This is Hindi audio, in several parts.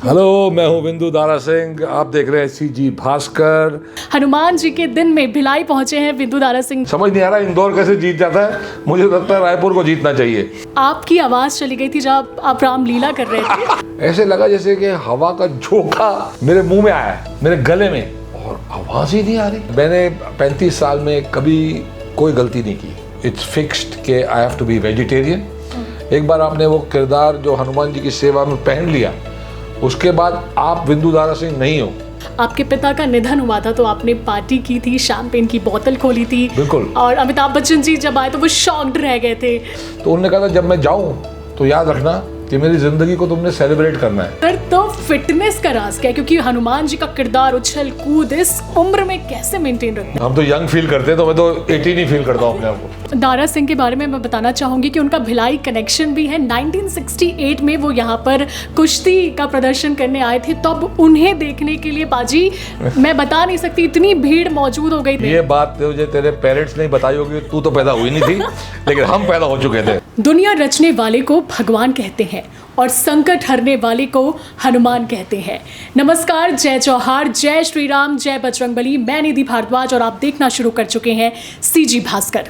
हेलो, मैं हूँ बिंदु दारा सिंह। आप देख रहे हैं सीजी भास्कर। हनुमान जी के दिन में भिलाई पहुंचे हैं बिंदु दारा सिंह। समझ नहीं आ रहा इंदौर कैसे जीत जाता है। मुझे लगता है रायपुर को जीतना चाहिए। आपकी आवाज चली गई थी जब आप रामलीला कर रहे थे। ऐसे लगा जैसे कि हवा का झोंका मेरे मुंह में आया, मेरे गले में, और आवाज ही नहीं आ रही। मैंने 35 साल में कभी कोई गलती नहीं की। इट्स फिक्स्ड कि I have to be vegetarian. एक बार आपने वो किरदार जो हनुमान जी की सेवा में पहन लिया, उसके बाद आप बिंदु दारा सिंह नहीं हो। आपके पिता का निधन हुआ था तो आपने पार्टी की थी, शैंपेन की बोतल खोली थी। बिल्कुल। और अमिताभ बच्चन जी जब आए तो वो शॉक्ड रह गए थे। तो उन्होंने कहा था जब मैं जाऊं तो याद रखना कि मेरी जिंदगी को तुमने सेलिब्रेट करना है। सर, तो फिटनेस का राज क्या है? क्योंकि हनुमान जी का किरदार उछल कूद इस उम्र में कैसे मेंटेन रखते हैं? हम तो यंग फील करते हैं, तो मैं तो 18 ही फील करता हूँ अपने आप को। दारा सिंह के बारे में मैं बताना चाहूंगी कि उनका भिलाई कनेक्शन भी है। 1968 में वो यहाँ पर कुश्ती का प्रदर्शन करने आए थे, तब उन्हें देखने के लिए बाजी मैं बता नहीं सकती, इतनी भीड़ मौजूद हो गई थी। ये बात तुझे तेरे पेरेंट्स नहीं बताई होगी, तू तो पैदा हुई नहीं थी, लेकिन हम पैदा हो चुके थे। दुनिया रचने वाले को भगवान कहते हैं और संकट हरने वाले को हनुमान कहते हैं। नमस्कार, जय जौहार, जय श्री राम, जय बजरंगबली। मैं निधि भारद्वाज और आप देखना शुरू कर चुके हैं सीजी भास्कर।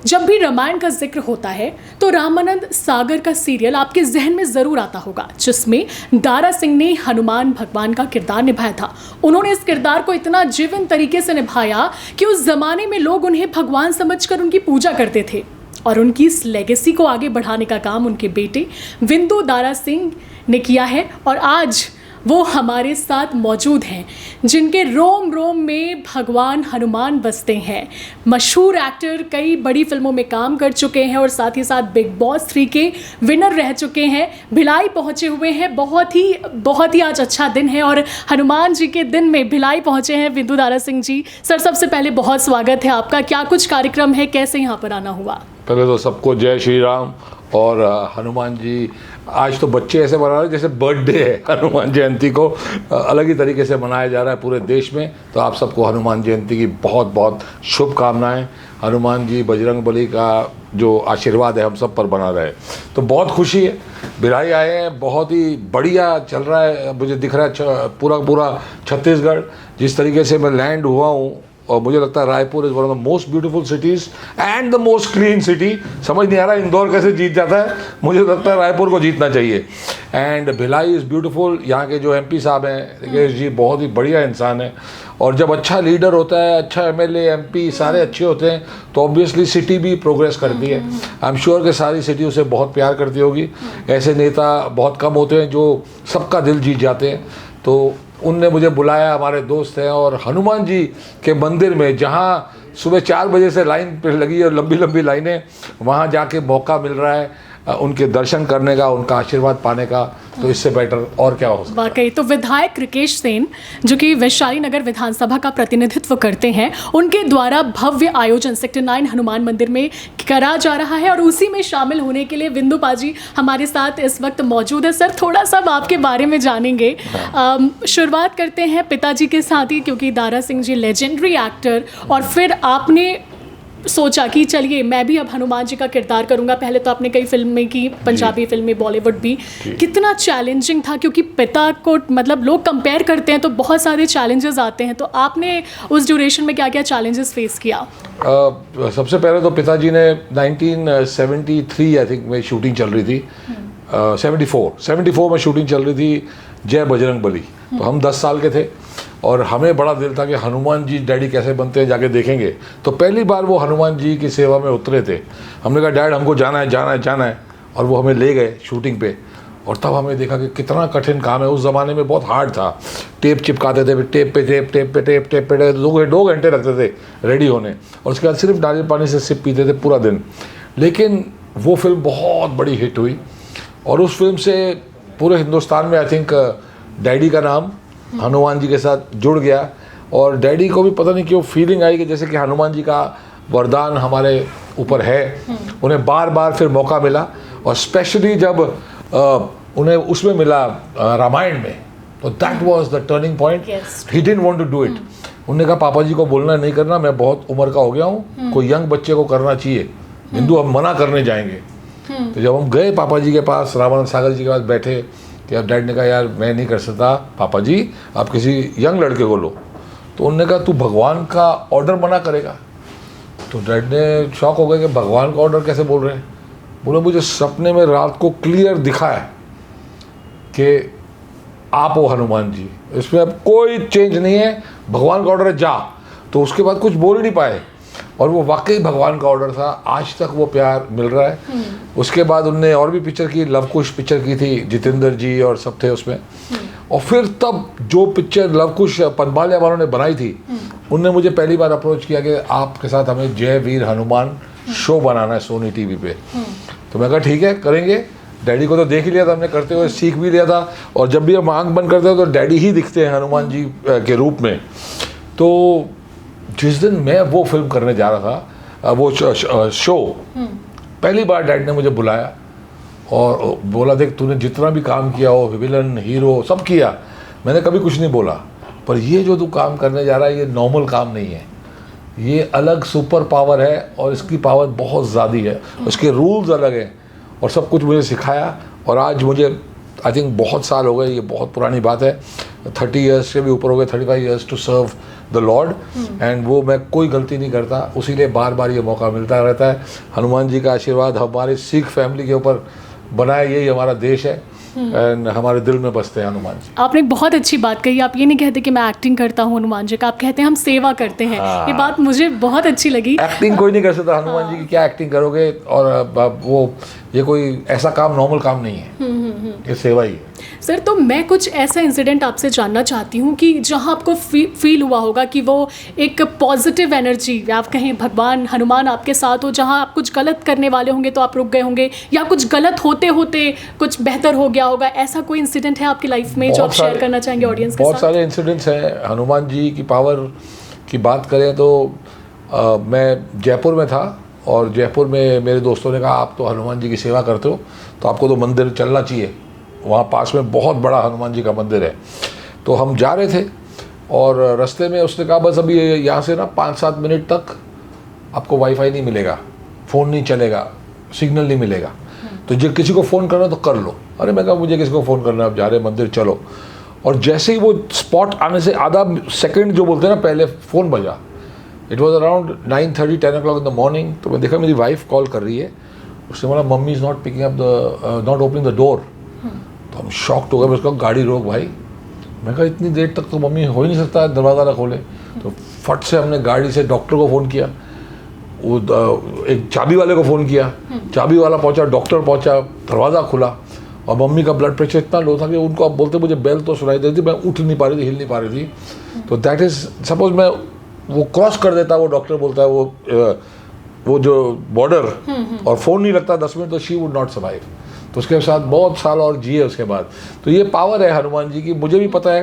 जब भी रामायण का जिक्र होता है तो रामानंद सागर का सीरियल आपके जहन में जरूर आता होगा, जिसमें दारा सिंह ने हनुमान भगवान का किरदार निभाया था। उन्होंने इस किरदार को इतना जीवंत तरीके से निभाया कि उस जमाने में लोग उन्हें भगवान समझकर उनकी पूजा करते थे। और उनकी इस लेगेसी को आगे बढ़ाने का काम उनके बेटे बिंदु दारा सिंह ने किया है। और आज वो हमारे साथ मौजूद हैं, जिनके रोम रोम में भगवान हनुमान बसते हैं। मशहूर एक्टर, कई बड़ी फिल्मों में काम कर चुके हैं और साथ ही साथ बिग बॉस 3 के विनर रह चुके हैं। भिलाई पहुंचे हुए हैं। बहुत ही आज अच्छा दिन है और हनुमान जी के दिन में भिलाई पहुंचे हैं बिंदु दारा सिंह जी। सर, सबसे पहले बहुत स्वागत है आपका। क्या कुछ कार्यक्रम है, कैसे यहाँ पर आना हुआ? पहले तो सबको जय श्री राम। और हनुमान जी, आज तो बच्चे ऐसे मना रहे हैं जैसे बर्थडे है। हनुमान जयंती को अलग ही तरीके से मनाया जा रहा है पूरे देश में। तो आप सबको हनुमान जयंती की बहुत बहुत शुभकामनाएं। हनुमान जी बजरंगबली का जो आशीर्वाद है हम सब पर बना रहे। तो बहुत खुशी है, भिलाई आए हैं, बहुत ही बढ़िया चल रहा है। मुझे दिख रहा है पूरा छत्तीसगढ़ जिस तरीके से मैं लैंड हुआ हूँ, और मुझे लगता है Raipur is one of the most beautiful cities and the most clean city. समझ नहीं आ रहा इंदौर कैसे जीत जाता है। मुझे लगता है रायपुर को जीतना चाहिए। And Bhilai is beautiful. यहाँ के जो MP साहब हैं रिकेश जी, बहुत ही बढ़िया इंसान है। और जब अच्छा लीडर होता है, अच्छा MLA MP सारे अच्छे होते हैं, तो ऑब्वियसली सिटी भी प्रोग्रेस करती है। आई एम श्योर कि सारी सिटी उसे बहुत प्यार करती होगी। ऐसे नेता बहुत कम होते हैं जो सबका दिल जीत जाते हैं। तो उनने मुझे बुलाया, हमारे दोस्त हैं, और हनुमान जी के मंदिर में जहाँ सुबह 4 बजे से लाइन पे लगी है और लंबी लंबी लाइनें, वहाँ जाके मौका मिल रहा है उनके दर्शन करने का, उनका आशीर्वाद पाने का। तो इससे बेटर और क्या हो सकता है। वाकई। तो विधायक रिकेश सेन, जो कि वैशाली नगर विधानसभा का प्रतिनिधित्व करते हैं, उनके द्वारा भव्य आयोजन सेक्टर 9 हनुमान मंदिर में करा जा रहा है और उसी में शामिल होने के लिए बिंदु पाजी हमारे साथ इस वक्त मौजूद है। सर, थोड़ा सा आपके बारे में जानेंगे। शुरुआत करते हैं पिताजी के साथ ही, क्योंकि दारा सिंह जी लेजेंडरी एक्टर, और फिर आपने सोचा कि चलिए मैं भी अब हनुमान जी का किरदार करूंगा। पहले तो आपने कई फिल्में की, पंजाबी फिल्में, बॉलीवुड भी। कितना चैलेंजिंग था? क्योंकि पिता को मतलब लोग कंपेयर करते हैं तो बहुत सारे चैलेंजेस आते हैं। तो आपने उस ड्यूरेशन में क्या क्या चैलेंजेस फेस किया? सबसे पहले तो पिताजी ने 1973 आई थिंक में शूटिंग चल रही थी। 74 में शूटिंग चल रही थी जय बजरंगबली। तो हम 10 साल के थे और हमें बड़ा दिल था कि हनुमान जी डैडी कैसे बनते हैं, जाके देखेंगे। तो पहली बार वो हनुमान जी की सेवा में उतरे थे। हमने कहा डैड हमको जाना है, और वो हमें ले गए शूटिंग पे। और तब हमें देखा कि कितना कठिन काम है। उस ज़माने में बहुत हार्ड था। टेप चिपकाते थे, टेप पे 2 घंटे लगते थे रेडी होने, और उसके बाद सिर्फ नारियल पानी से सिप पीते थे पूरा दिन। लेकिन वो फिल्म बहुत बड़ी हिट हुई और उस फिल्म से पूरे हिंदुस्तान में आई थिंक डैडी का नाम हनुमान जी के साथ जुड़ गया। और डैडी को भी पता नहीं क्यों फीलिंग आई कि जैसे कि हनुमान जी का वरदान हमारे ऊपर है। उन्हें बार बार फिर मौका मिला, और स्पेशली जब उन्हें उसमें मिला रामायण में, तो that was the turning point. He didn't want to do it. उन्होंने कहा पापा जी को बोलना नहीं करना, मैं बहुत उम्र का हो गया हूँ, कोई यंग बच्चे को करना चाहिए। बिंदु हम मना करने जाएंगे। तो जब हम गए पापा जी के पास, रामानंद सागर जी के पास बैठे कि अब डैड ने कहा यार मैं नहीं कर सकता पापा जी, आप किसी यंग लड़के को लो। तो उन्होंने कहा तू भगवान का ऑर्डर मना करेगा? तो डैड ने शॉक हो गए कि भगवान का ऑर्डर कैसे बोल रहे हैं। बोले मुझे सपने में रात को क्लियर दिखा है कि आप हो हनुमान जी, इसमें अब कोई चेंज नहीं है, भगवान का ऑर्डर है जा। तो उसके बाद कुछ बोल ही नहीं पाए, और वो वाकई भगवान का ऑर्डर था। आज तक वो प्यार मिल रहा है। उसके बाद उनने और भी पिक्चर की, लव कुश पिक्चर की थी, जितेंद्र जी और सब थे उसमें। और फिर तब जो पिक्चर लव कुश पनबालिया वालों ने बनाई थी, उनने मुझे पहली बार अप्रोच किया कि आपके साथ हमें जय वीर हनुमान शो बनाना है सोनी टीवी पे। तो मैं कहा ठीक है करेंगे। डैडी को तो देख ही लिया था हमने करते हुए, सीख भी लिया था, और जब भी हम आंख बंद करते हैं तो डैडी ही दिखते हैं हनुमान जी के रूप में। तो जिस दिन मैं वो फिल्म करने जा रहा था, वो शो, पहली बार डैड ने मुझे बुलाया और बोला देख तूने जितना भी काम किया हो, विलन हीरो सब किया, मैंने कभी कुछ नहीं बोला, पर ये जो तू काम करने जा रहा है ये नॉर्मल काम नहीं है, ये अलग सुपर पावर है और इसकी पावर बहुत ज़्यादा है, उसके रूल्स अलग हैं। और सब कुछ मुझे सिखाया। और आज मुझे आई थिंक बहुत साल हो गए, ये बहुत पुरानी बात है, 30 ईयर्स से भी ऊपर हो गए, 35 years to serve the Lord. And वो मैं कोई गलती नहीं करता, उसीलिए बार बार ये मौका मिलता रहता है। हनुमान जी का आशीर्वाद हमारे सिख फैमिली के ऊपर बना है, यही हमारा देश है, एंड हमारे दिल में बसते हैं हनुमान जी। आपने एक बहुत अच्छी बात कही, आप ये नहीं कहते कि मैं एक्टिंग करता हूँ हनुमान जी का, आप कहते हैं हम सेवा करते हैं। ये बात मुझे बहुत अच्छी लगी। एक्टिंग कोई नहीं कर सकता, हनुमान जी की क्या एक्टिंग करोगे, और वो ये कोई ऐसा काम नॉर्मल काम नहीं है, ये सेवा ही है। सर, तो मैं कुछ ऐसा इंसिडेंट आपसे जानना चाहती हूँ कि जहाँ आपको फील हुआ होगा कि वो एक पॉजिटिव एनर्जी, आप कहें भगवान हनुमान आपके साथ हो, जहाँ आप कुछ गलत करने वाले होंगे तो आप रुक गए होंगे, या कुछ गलत होते होते कुछ बेहतर हो गया होगा। ऐसा कोई इंसिडेंट है आपकी लाइफ में जो आप शेयर करना चाहेंगे ऑडियंस के साथ? बहुत सारे इंसिडेंट्स हैं। हनुमान जी की पावर की बात करें तो मैं जयपुर में था, और जयपुर में मेरे दोस्तों ने कहा आप तो हनुमान जी की सेवा करते हो तो आपको तो मंदिर चलना चाहिए, वहाँ पास में बहुत बड़ा हनुमान जी का मंदिर है। तो हम जा रहे थे और रास्ते में उसने कहा बस अभी यहाँ से ना 5-7 मिनट तक आपको वाईफाई नहीं मिलेगा, फ़ोन नहीं चलेगा, सिग्नल नहीं मिलेगा, तो जो किसी को फ़ोन करना तो कर लो। अरे मैं कहा मुझे किसी को फ़ोन करना, आप जा रहे मंदिर चलो। और जैसे ही वो स्पॉट आने से आधा सेकंड जो बोलते हैं ना पहले, फ़ोन बजा। It was around 9:30-10 o'clock in the morning. तो मैं देखा मेरी वाइफ कॉल कर रही है, उसने बोला mummy is not picking up not opening the door. तो हम शॉक्ड हो गए। मैं उसका गाड़ी रोक भाई, मैं कहा इतनी देर तक तो मम्मी हो ही नहीं सकता दरवाज़ा ना खोले। तो फट से हमने गाड़ी से डॉक्टर को फ़ोन किया, वो एक चाबी वाले को फ़ोन किया, चाबी वाला पहुंचा, डॉक्टर पहुंचा, दरवाज़ा खुला। और मम्मी का ब्लड प्रेशर इतना लो था कि उनको आप बोलते मुझे बेल तो सुनाई देती, मैं उठ नहीं पा रही थी, हिल नहीं पा रही थी। तो दैट इज़, सपोज मैं वो क्रॉस कर देता, वो डॉक्टर बोलता है वो जो बॉर्डर, और फ़ोन नहीं लगता 10 मिनट, तो शी वुड नॉट सर्वाइव। तो उसके साथ बहुत साल और जिए उसके बाद। तो ये पावर है हनुमान जी की। मुझे भी पता है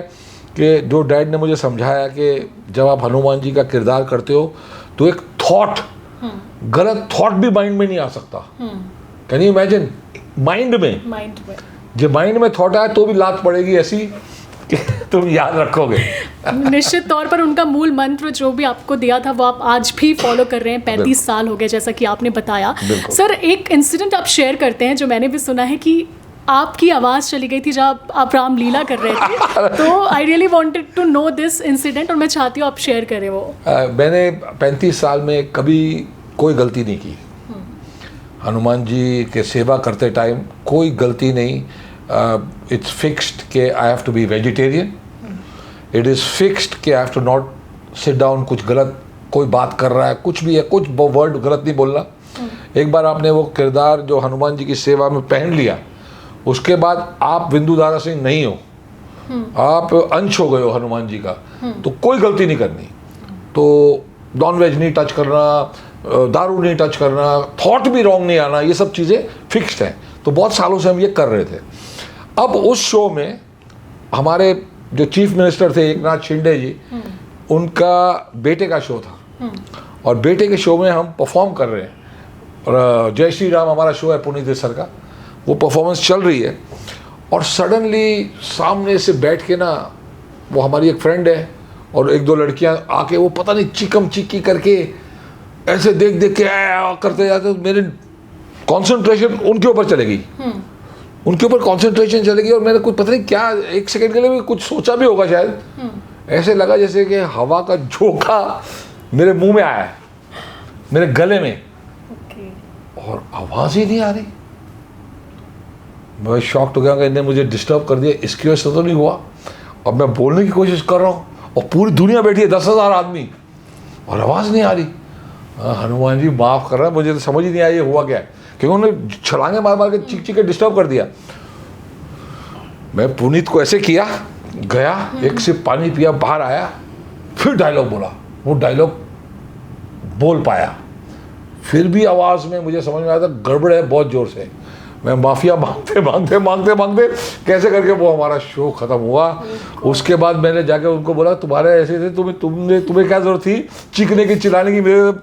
कि जो डैड ने मुझे समझाया कि जब आप हनुमान जी का किरदार करते हो तो एक थॉट, गलत थॉट भी माइंड में नहीं आ सकता। कैन यू इमेजिन, माइंड में जो माइंड में थॉट आया तो भी लात पड़ेगी ऐसी कि तुम याद रखोगे। निश्चित तौर पर उनका मूल मंत्र जो भी आपको दिया था वो आप आज भी फॉलो कर रहे हैं। 35 साल हो गए जैसा कि आपने बताया। सर, एक इंसिडेंट आप शेयर करते हैं जो मैंने भी सुना है कि आपकी आवाज़ चली गई थी जब आप रामलीला कर रहे थे। तो I really wanted to know this incident, और मैं चाहती हूँ आप शेयर करें वो। मैंने 35 साल में कभी कोई गलती नहीं की। हनुमान जी के सेवा करते टाइम कोई गलती नहीं। इट्स फिक्स्ड कि I have to be vegetarian, it is fixed कि I have to not sit down. कुछ गलत कोई बात कर रहा है, कुछ भी है, कुछ वर्ड गलत नहीं बोलना। एक बार आपने वो किरदार जो हनुमान जी की सेवा में पहन लिया, उसके बाद आप विंदुधारा सिंह नहीं हो, आप अंश हो गए हो हनुमान जी का। तो कोई गलती नहीं करनी। तो नॉन वेज नहीं टच करना, दारू नहीं टच करना, थॉट भी रॉन्ग नहीं आना, ये सब चीज़ें फिक्स्ड हैं। तो बहुत सालों से हम ये कर रहे थे। अब उस शो में हमारे जो चीफ मिनिस्टर थे एकनाथ शिंदे जी, उनका बेटे का शो था, और बेटे के शो में हम परफॉर्म कर रहे हैं। और जय श्री राम हमारा शो है पुनीत सर का, वो परफॉर्मेंस चल रही है। और सडनली सामने से बैठ के ना, वो हमारी एक फ्रेंड है और एक दो लड़कियां आके, वो पता नहीं चिकम चिक्की करके ऐसे देख देख के करते जाते, मेरे कंसंट्रेशन उनके ऊपर चले गई। उनके ऊपर कंसंट्रेशन चलेगी और मैंने कुछ पता नहीं क्या एक सेकंड के लिए भी कुछ सोचा भी होगा शायद, ऐसे लगा जैसे कि हवा का झोंका मेरे मुंह में आया है, मेरे गले में, और आवाज़ ही नहीं आ रही। मैं शॉक्ड हो गया कि इन्हें मुझे डिस्टर्ब कर दिया, इसकी वजह से तो नहीं हुआ। अब मैं बोलने की कोशिश कर रहा हूँ और पूरी दुनिया बैठी है, 10,000 आदमी, और आवाज़ नहीं आ रही। हनुमान जी माफ़ कर रहा है, मुझे तो समझ ही नहीं आया ये हुआ क्या है, क्योंकि उन्होंने छलांगे मार मार के चीख चीख के डिस्टर्ब कर दिया। मैं पुनीत को ऐसे किया, गया, एक सिप पानी पिया, बाहर आया, फिर डायलॉग बोला। वो डायलॉग बोल पाया, फिर भी आवाज़ में मुझे समझ में आया था गड़बड़ है बहुत ज़ोर से। मैं माफिया मांगते मांगते मांगते मांगते कैसे करके वो हमारा शो ख़त्म हुआ। उसके बाद मैंने जाके उनको बोला तुम्हारे ऐसे थे, तुम्हें क्या ज़रूरत थी चीखने की, चिल्लाने की, मेरे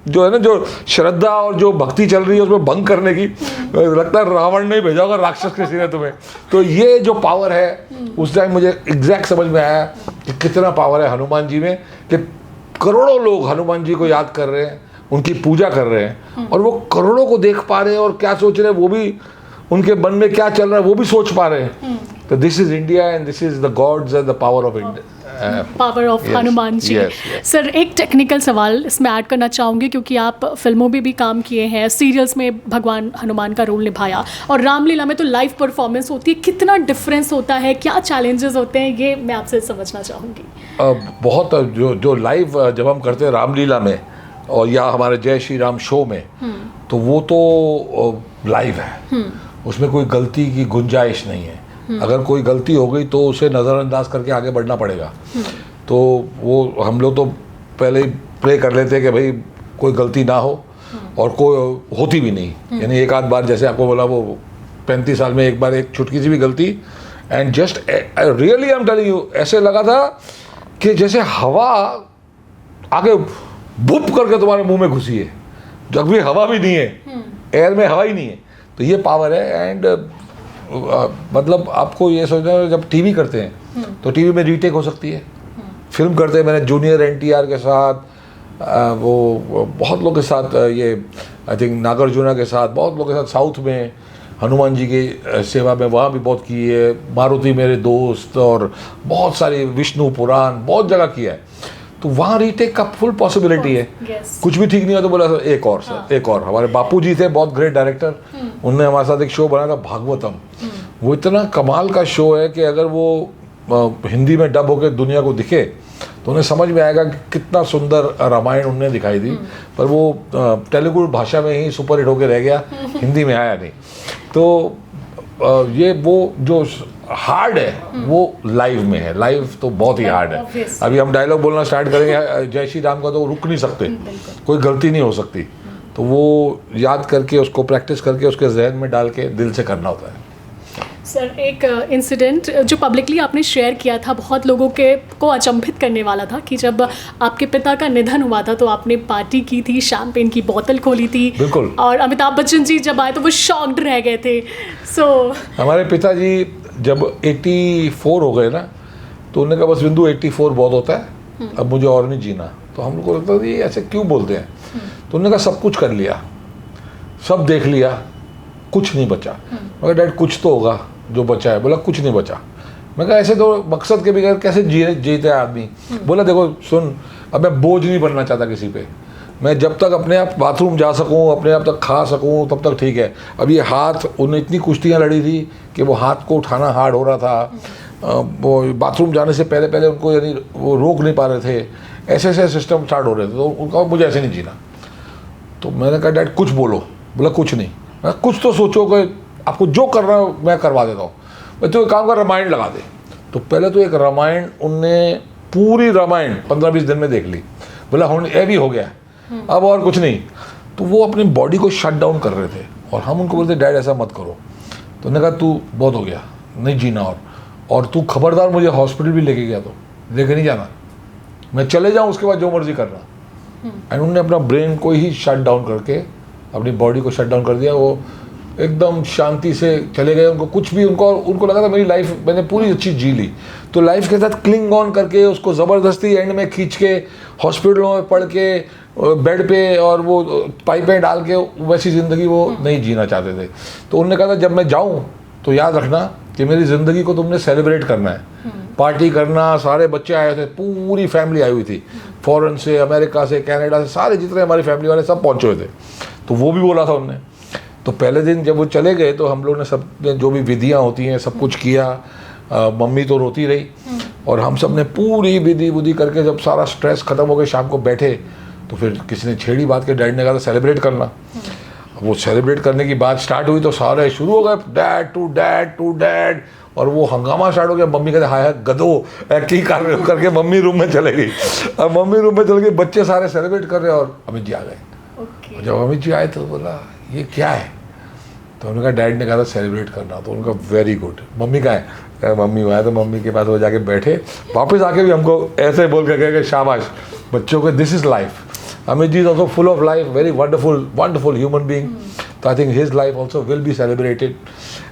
जो है ना जो श्रद्धा और जो भक्ति चल रही है उसमें भंग करने की। लगता है रावण ने भेजा होगा राक्षस के सीने तुम्हें। तो ये जो पावर है उस टाइम मुझे एग्जैक्ट समझ में आया कि कितना पावर है हनुमान जी में, कि करोड़ों लोग हनुमान जी को याद कर रहे हैं, उनकी पूजा कर रहे हैं, और वो करोड़ों को देख पा रहे हैं और क्या सोच रहे हैं, वो भी उनके मन में क्या चल रहा है वो भी सोच पा रहे हैं। तो this is India and this is the gods and the power of India, power of Hanuman ji. Sir एक टेक्निकल सवाल इसमें ऐड करना चाहूँगी, क्योंकि आप फिल्मों में भी काम किए हैं, सीरियल्स में भगवान हनुमान का रोल निभाया, और रामलीला में तो लाइव परफॉर्मेंस होती है, कितना डिफरेंस होता है, क्या चैलेंजेस होते हैं, ये मैं आपसे समझना चाहूँगी। बहुत जो लाइव जब हम करते हैं रामलीला में और या हमारे जय श्री राम शो में, तो वो तो लाइव है, उसमें कोई गलती की गुंजाइश नहीं है। अगर कोई गलती हो गई तो उसे नज़रअंदाज करके आगे बढ़ना पड़ेगा। तो वो हम लोग तो पहले ही प्रे कर लेते हैं कि भाई कोई गलती ना हो, और कोई होती भी नहीं। यानी एक आध बार, जैसे आपको बोला, वो 35 साल में एक बार एक छुटकी सी भी गलती, and just really I am telling you, ऐसे लगा था कि जैसे हवा आगे बुप करके तुम्हारे मुंह में घुसी है, जब भी हवा भी नहीं है, एयर में हवा ही नहीं है। तो ये पावर है। एंड मतलब आपको ये सोचना है, जब टीवी करते हैं तो टीवी में रीटेक हो सकती है, फिल्म करते हैं, मैंने जूनियर NTR के साथ, वो बहुत लोग के साथ, ये आई थिंक नागार्जुना के साथ, बहुत लोग के साथ साउथ में हनुमान जी की सेवा में वहाँ भी बहुत की है, मारुति मेरे दोस्त, और बहुत सारी विष्णु पुराण बहुत जगह किया है। तो वहाँ रीटेक का फुल पॉसिबिलिटी है। कुछ भी ठीक नहीं हो तो बोला एक और सर, एक और। हमारे बापू जी थे बहुत ग्रेट डायरेक्टर, उनने हमारे साथ एक शो बनाया था भागवतम। वो इतना कमाल का शो है कि अगर वो हिंदी में डब होकर दुनिया को दिखे तो उन्हें समझ में आएगा कि कितना सुंदर रामायण उनने दिखाई दी। पर वो तेलुगु भाषा में ही सुपरहिट होकर रह गया, हिंदी में आया नहीं। तो ये वो जो हार्ड है वो लाइव में है, लाइव तो बहुत ही हार्ड है। अभी हम डायलॉग बोलना स्टार्ट करेंगे जय श्री राम का तो रुक नहीं सकते, कोई गलती नहीं हो सकती। तो वो याद करके, उसको प्रैक्टिस करके, उसके जहन में डाल के दिल से करना होता है। सर एक इंसिडेंट जो पब्लिकली आपने शेयर किया था, बहुत लोगों को अचंभित करने वाला था, कि जब आपके पिता का निधन हुआ था तो आपने पार्टी की थी, शैंपेन की बोतल खोली थी, बिल्कुल, और अमिताभ बच्चन जी जब आए तो वो शॉक्ड रह गए थे। हमारे पिताजी जब 84 हो गए ना, तो उन्होंने कहा बस बिंदु 84 बहुत होता है, अब मुझे और नहीं जीना। तो हम लोग को लगता था ये ऐसे क्यों बोलते हैं। तो उन्होंने कहा सब कुछ कर लिया, सब देख लिया, कुछ नहीं बचा। मगर डैड कुछ तो होगा जो बचा है। बोला कुछ नहीं बचा। मैं कहा ऐसे तो मकसद के बगैर कैसे जीते आदमी। बोला देखो सुन, अब मैं बोझ नहीं बनना चाहता किसी पे। मैं जब तक अपने आप बाथरूम जा सकूं, अपने आप तक खा सकूं, तब तक ठीक है। अब ये हाथ, उन्हें इतनी कुश्तियाँ लड़ी थी कि वो हाथ को उठाना हार्ड हो रहा था। वो बाथरूम जाने से पहले पहले उनको यानी वो रोक नहीं पा रहे थे, ऐसे ऐसे सिस्टम स्टार्ट हो रहे थे। तो उनका मुझे ऐसे नहीं जीना। तो मैंने कहा डैड कुछ बोलो। बोला कुछ नहीं। मैं कुछ तो सोचो कि आपको जो करना है मैं करवा देता हूँ। मैं तो एक काम कर, रामायण लगा दे। तो पहले तो एक रामायण, उनने पूरी रामायण 15-20 दिन में देख ली। बोला ये भी हो गया, अब और कुछ नहीं। तो वो अपनी बॉडी को शट डाउन कर रहे थे और हम उनको बोलते डैड ऐसा मत करो। तो उन्होंने कहा तू बहुत हो गया, नहीं जीना, और तू खबरदार मुझे हॉस्पिटल भी लेके गया तो लेके नहीं जाना, मैं चले जाऊँ उसके बाद जो मर्जी करना। एंड उन्होंने अपना ब्रेन को ही शट डाउन करके अपनी बॉडी को शट डाउन कर दिया। वो एकदम शांति से चले गए। उनको कुछ भी, उनको लगा था मेरी लाइफ मैंने पूरी अच्छी जी ली। तो लाइफ के साथ क्लिंग ऑन करके उसको ज़बरदस्ती एंड में खींच के हॉस्पिटलों में पढ़ के बेड पे और वो पाइपें डाल के वैसी ज़िंदगी वो नहीं जीना चाहते थे। तो उन्होंने कहा था जब मैं जाऊँ तो याद रखना कि मेरी ज़िंदगी को तुमने सेलिब्रेट करना है, पार्टी करना। सारे बच्चे आए थे, पूरी फैमिली आई हुई थी, फॉरेन से, अमेरिका से, कनाडा से, सारे जितने हमारी फैमिली वाले सब पहुँचे हुए थे। तो वो भी बोला था उनने। तो पहले दिन जब वो चले गए तो हम लोग ने सब जो भी विधियाँ होती हैं सब कुछ किया। मम्मी तो रोती रही और हम सब ने पूरी विधि बुद्धि करके जब सारा स्ट्रेस ख़त्म हो गया, शाम को बैठे तो फिर किसी ने छेड़ी बात के डैड ने कहा था सेलिब्रेट करना। वो सेलिब्रेट करने की बात स्टार्ट हुई तो सारे शुरू हो गए, dad to dad to dad, और वो हंगामा स्टार्ट हो गया। मम्मी कहते हाय हाय गधो एक्टिंग कर रहे हो करके मम्मी रूम में चले गई। अब मम्मी रूम में चले गई, बच्चे सारे सेलिब्रेट कर रहे हैं और अमित जी आ गए। जब अमित जी आए तो बोला ये क्या है, तो उनका डैड ने कहा था सेलिब्रेट करना। तो उनका वेरी गुड। मम्मी का है, मम्मी हुआ है तो मम्मी के पास वो जाके बैठे, वापस आके भी हमको ऐसे बोल के कहे शाबाश बच्चों को, this is life. Amit ji is also full of life, very wonderful human being. So I think his life also will be celebrated,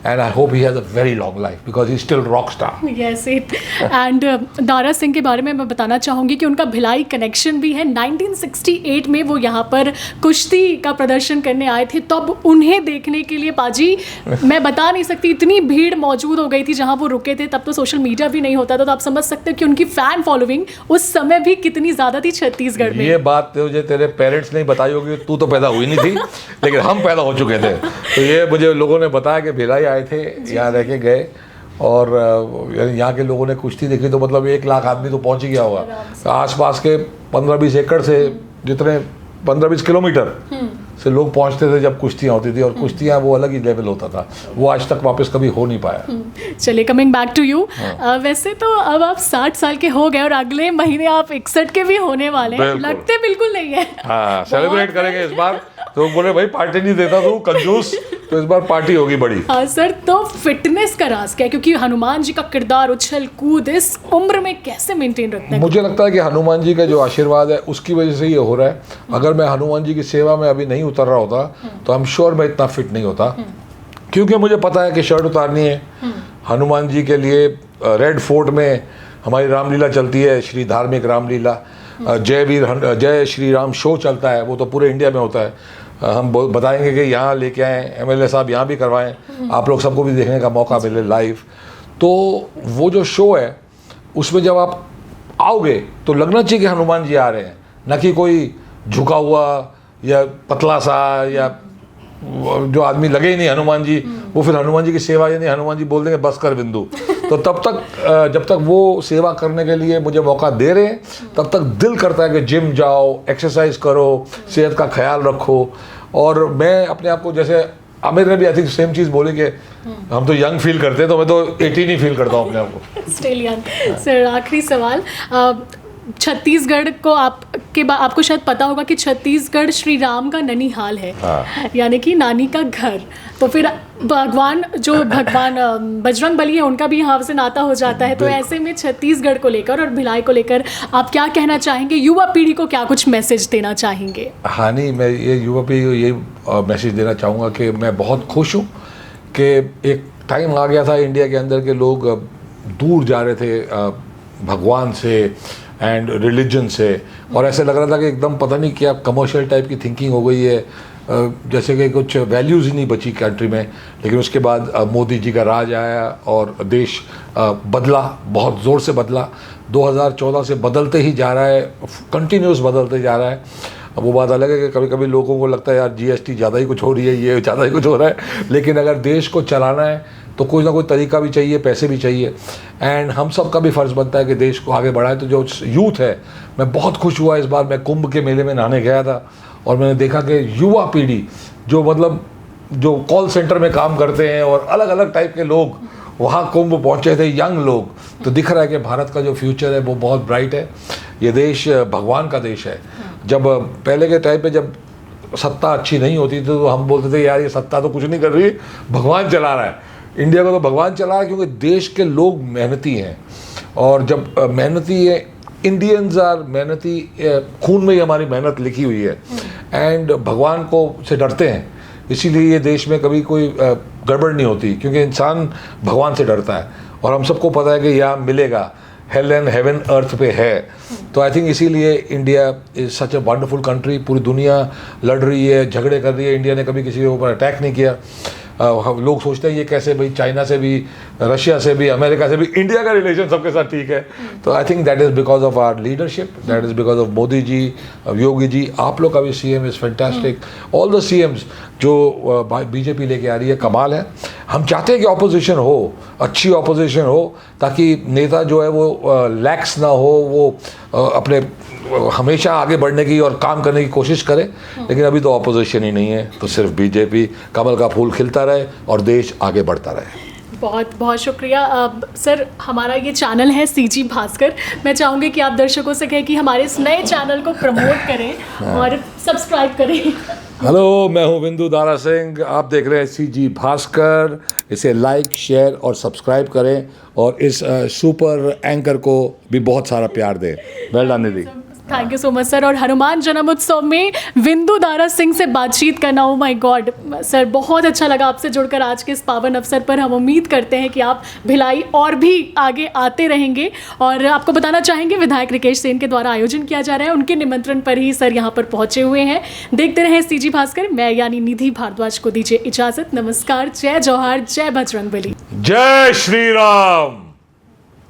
and I hope he has a very long life because he's still rock star. Yes, it. And Dara Singh के बारे में मैं बताना चाहूँगी कि उनका भिलाई कनेक्शन भी है। 1968 में वो यहाँ पर कुश्ती का प्रदर्शन करने आए थे, तब उन्हें देखने के लिए पाजी मैं बता नहीं सकती इतनी भीड़ मौजूद हो गई थी जहाँ वो रुके थे। तब तो सोशल मीडिया भी नहीं होता था, तो आप समझ सकते हो कि उनकी फ़ैन फॉलोइंग उस समय भी कितनी ज़्यादा थी छत्तीसगढ़ में। ये बात तुझे तेरे पेरेंट्स नहीं बताई होगी, तू तो पैदा हुई नहीं थी, लेकिन हम पैदा हो चुके थे। तो ये मुझे लोगों ने बताया कि भिलाई आए थे, यहाँ रह के गए, और यहाँ के लोगों ने कुश्ती देखी तो मतलब 1 लाख आदमी तो पहुँच ही गया होगा। आसपास के 15-20 एकड़ से जितने 15-20 किलोमीटर से लोग पहुँचते थे जब कुश्तियाँ होती थी, और कुश्तियाँ वो अलग ही लेवल होता था, वो आज तक वापस कभी हो नहीं पाया। चलिए, कमिंग बैक टू यू, वैसे तो अब आप 60 साल के हो गए और अगले महीने आप 61 के भी होने वाले हैं, लगते बिल्कुल नहीं है। हाँ, सेलिब्रेट करेंगे इस बार। तो बोले भाई पार्टी नहीं देता तू कंजूस, तो इस बार पार्टी होगी बड़ी। हाँ सर, तो फिटनेस का राज क्या है, क्योंकि हनुमान जी का किरदार उछल कूद इस उम्र में कैसे मेंटेन रखते हैं? मुझे लगता है कि हनुमान जी का जो आशीर्वाद है उसकी वजह से ये हो रहा है। अगर मैं हनुमान जी की सेवा में अभी नहीं उतर रहा होता तो आई एम श्योर मैं इतना फिट नहीं होता, क्योंकि मुझे पता है कि शर्ट उतारनी है हनुमान जी के लिए। रेड फोर्ट में हमारी रामलीला चलती है, श्री धार्मिक रामलीला, जय श्री राम शो चलता है, वो तो पूरे इंडिया में होता है। हम बताएंगे कि यहाँ लेके आएँ, एमएलए साहब यहाँ भी करवाएं, आप लोग सबको भी देखने का मौका मिले लाइव। तो वो जो शो है उसमें जब आप आओगे तो लगना चाहिए कि हनुमान जी आ रहे हैं, न कि कोई झुका हुआ या पतला सा या जो आदमी लगे ही नहीं हनुमान जी, वो फिर हनुमान जी की सेवा यानी हनुमान जी बोल देंगे बस कर बिंदु। तो तब तक जब तक वो सेवा करने के लिए मुझे मौका दे रहे हैं, तब तक दिल करता है कि जिम जाओ, एक्सरसाइज करो, सेहत का ख्याल रखो। और मैं अपने आप को, जैसे आमिर ने भी आई थिंक सेम चीज़ बोली कि हम तो यंग फील करते हैं, तो मैं तो 18 ही फील करता हूँ अपने आप को। Still young. सर, आखिरी सवाल, छत्तीसगढ़ को आपको शायद पता होगा कि छत्तीसगढ़ श्री राम का ननिहाल है, यानी कि नानी का घर। तो फिर भगवान बजरंग बली है, उनका भी यहाँ से नाता हो जाता है। तो ऐसे में छत्तीसगढ़ को लेकर और भिलाई को लेकर आप क्या कहना चाहेंगे? युवा पीढ़ी को क्या कुछ मैसेज देना चाहेंगे? हाँ, नहीं, मैं ये युवा पीढ़ी को ये मैसेज देना चाहूँगा कि मैं बहुत खुश हूँ कि एक टाइम आ गया था इंडिया के अंदर के लोग दूर जा रहे थे भगवान से एंड रिलीजन से, और ऐसे लग रहा था कि एकदम पता नहीं क्या कमर्शियल टाइप की थिंकिंग हो गई है, जैसे कि कुछ वैल्यूज़ ही नहीं बची कंट्री में। लेकिन उसके बाद मोदी जी का राज आया और देश बदला, बहुत ज़ोर से बदला। 2014 से बदलते ही जा रहा है, कंटिन्यूस बदलते जा रहा है। अब वो बात अलग है कि कभी कभी लोगों को लगता है यार जीएसटी ज़्यादा ही कुछ हो रही है, ये ज़्यादा ही कुछ हो रहा है, लेकिन अगर देश को चलाना है तो कोई ना कोई तरीका भी चाहिए, पैसे भी चाहिए, एंड हम सब का भी फ़र्ज़ बनता है कि देश को आगे बढ़ाए। तो जो यूथ है, मैं बहुत खुश हुआ इस बार। मैं कुंभ के मेले में नहाने गया था और मैंने देखा कि युवा पीढ़ी जो जो कॉल सेंटर में काम करते हैं और अलग अलग टाइप के लोग वहाँ कुंभ पहुँचे थे, यंग लोग। तो दिख रहा है कि भारत का जो फ्यूचर है वो बहुत ब्राइट है। ये देश भगवान का देश है। जब पहले के टाइम पे जब सत्ता अच्छी नहीं होती थी तो हम बोलते थे यार ये सत्ता तो कुछ नहीं कर रही, भगवान चला रहा है इंडिया को, तो भगवान चला रहा है, क्योंकि देश के लोग मेहनती हैं। और जब मेहनती है, इंडियंस आर मेहनती, खून में ही हमारी मेहनत लिखी हुई है, एंड भगवान को से डरते हैं। इसीलिए ये देश में कभी कोई गड़बड़ नहीं होती, क्योंकि इंसान भगवान से डरता है। और हम सबको पता है कि यहाँ मिलेगा, हेल एंड हेवन अर्थ पे है। तो आई थिंक इसीलिए India is such a wonderful country. पूरी दुनिया लड़ रही है, झगड़े कर रही है, इंडिया ने कभी किसी के ऊपर अटैक नहीं किया। लोग सोचते हैं ये कैसे भाई चाइना से भी, रशिया से भी, अमेरिका से भी इंडिया का रिलेशन सबके साथ ठीक है। तो I think that is because of our leadership, that is because of Modi ji, Yogi ji, आप लोग का भी CM is fantastic, all the CMs जो बीजेपी लेके आ रही है कमाल है। हम चाहते हैं कि ऑपोजिशन हो, अच्छी ऑपोजिशन हो, ताकि नेता जो है वो लैक्स ना हो, वो अपने हमेशा आगे बढ़ने की और काम करने की कोशिश करे। लेकिन अभी तो ऑपोजिशन ही नहीं है, तो सिर्फ बीजेपी, कमल का फूल खिलता रहे और देश आगे बढ़ता रहे। बहुत बहुत शुक्रिया। सर, हमारा ये चैनल है CG भास्कर, मैं चाहूँगी कि आप दर्शकों से कहें कि हमारे इस नए चैनल को प्रमोट करें और सब्सक्राइब करें। हेलो, मैं हूँ विंदु दारा सिंह, आप देख रहे हैं CG भास्कर। इसे लाइक, शेयर और सब्सक्राइब करें और इस सुपर एंकर को भी बहुत सारा प्यार दें। Well done Nidhi. Thank you so much sir. और हनुमान जन्म उत्सव में विंदु दारा सिंह से बातचीत करना, ओ माय गॉड सर, बहुत अच्छा लगा आपसे जुड़कर आज के इस पावन अवसर पर। हम उम्मीद करते हैं कि आप भिलाई और भी आगे आते रहेंगे। और आपको बताना चाहेंगे विधायक रिकेश सेन के द्वारा आयोजन किया जा रहा है, उनके निमंत्रण पर ही सर यहाँ पर पहुँचे हुए हैं। देखते रहें CG भास्कर। मैं यानी निधि भारद्वाज को दीजिए इजाज़त। नमस्कार, जय जौहार, जय बजरंगबली, जय श्री राम।